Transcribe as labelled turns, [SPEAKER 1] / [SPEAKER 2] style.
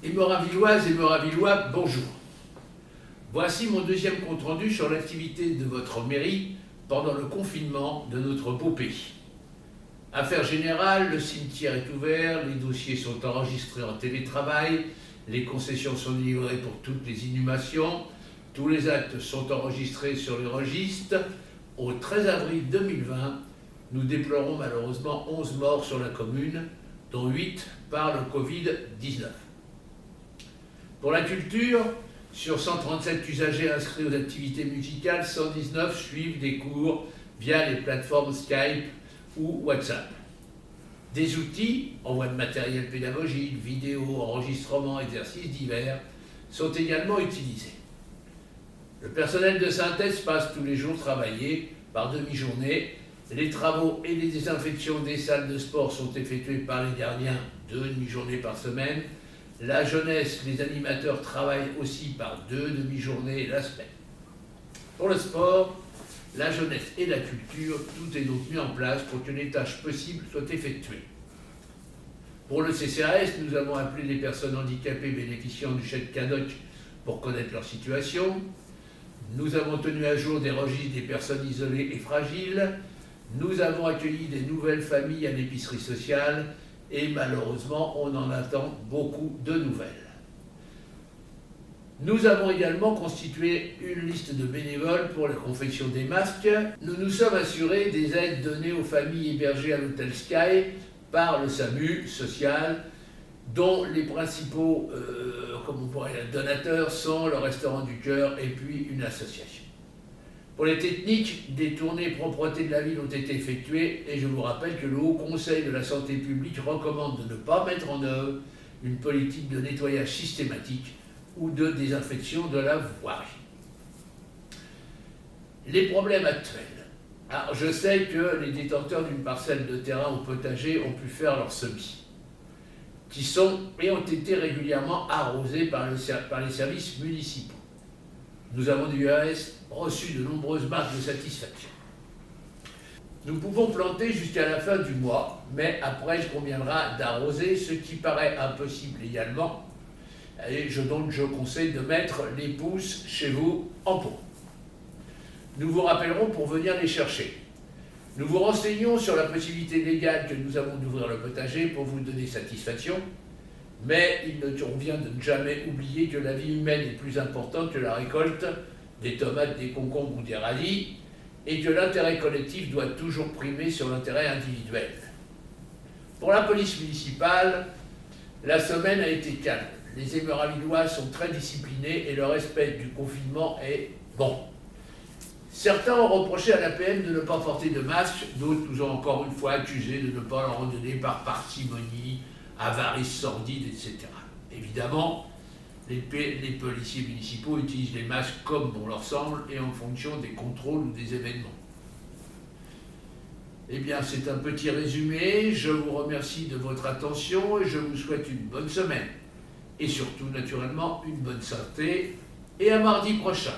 [SPEAKER 1] Mémoravilloises et Mémoravillois, bonjour. Voici mon deuxième compte-rendu sur l'activité de votre mairie pendant le confinement de notre beau pays. Affaire générale, le cimetière est ouvert, les dossiers sont enregistrés en télétravail, les concessions sont délivrées pour toutes les inhumations, tous les actes sont enregistrés sur les registres. Au 13 avril 2020, nous déplorons malheureusement 11 morts sur la commune, dont 8 par le Covid-19. Pour la culture, sur 137 usagers inscrits aux activités musicales, 119 suivent des cours via les plateformes Skype ou WhatsApp. Des outils, envoi de matériel pédagogique, vidéo, enregistrement, exercices divers, sont également utilisés. Le personnel de synthèse passe tous les jours travailler par demi-journée. Les travaux et les désinfections des salles de sport sont effectués par les gardiens 2 demi-journées par semaine. La jeunesse, les animateurs travaillent aussi par 2 demi-journées la semaine. Pour le sport, la jeunesse et la culture, tout est donc mis en place pour que les tâches possibles soient effectuées. Pour le CCAS, nous avons appelé les personnes handicapées bénéficiant du chèque CADOC pour connaître leur situation. Nous avons tenu à jour des registres des personnes isolées et fragiles. Nous avons accueilli des nouvelles familles à l'épicerie sociale et malheureusement, on en attend beaucoup de nouvelles. Nous avons également constitué une liste de bénévoles pour la confection des masques. Nous nous sommes assurés des aides données aux familles hébergées à l'hôtel Sky par le SAMU social, dont les principaux donateurs sont le Restaurant du Cœur et puis une association. Pour les techniques, des tournées propreté de la ville ont été effectuées et je vous rappelle que le Haut Conseil de la santé publique recommande de ne pas mettre en œuvre une politique de nettoyage systématique ou de désinfection de la voirie. Les problèmes actuels. Alors, je sais que les détenteurs d'une parcelle de terrain au potager ont pu faire leurs semis, qui sont et ont été régulièrement arrosés par les services municipaux. Nous avons du reste reçu de nombreuses marques de satisfaction. Nous pouvons planter jusqu'à la fin du mois, mais après il conviendra d'arroser, ce qui paraît impossible également. Et donc je conseille de mettre les pousses chez vous en pot. Nous vous rappellerons pour venir les chercher. Nous vous renseignons sur la possibilité légale que nous avons d'ouvrir le potager pour vous donner satisfaction, mais il ne convient de ne jamais oublier que la vie humaine est plus importante que la récolte des tomates, des concombres ou des radis, et que l'intérêt collectif doit toujours primer sur l'intérêt individuel. Pour la police municipale, la semaine a été calme. Les Mémoravillois sont très disciplinés et le respect du confinement est bon. Certains ont reproché à l'APM de ne pas porter de masque, d'autres nous ont encore une fois accusés de ne pas leur en donner par parcimonie, avarice sordide, etc. Évidemment, les policiers municipaux utilisent les masques comme bon leur semble et en fonction des contrôles ou des événements. Eh bien, c'est un petit résumé. Je vous remercie de votre attention et je vous souhaite une bonne semaine. Et surtout, naturellement, une bonne santé. Et à mardi prochain.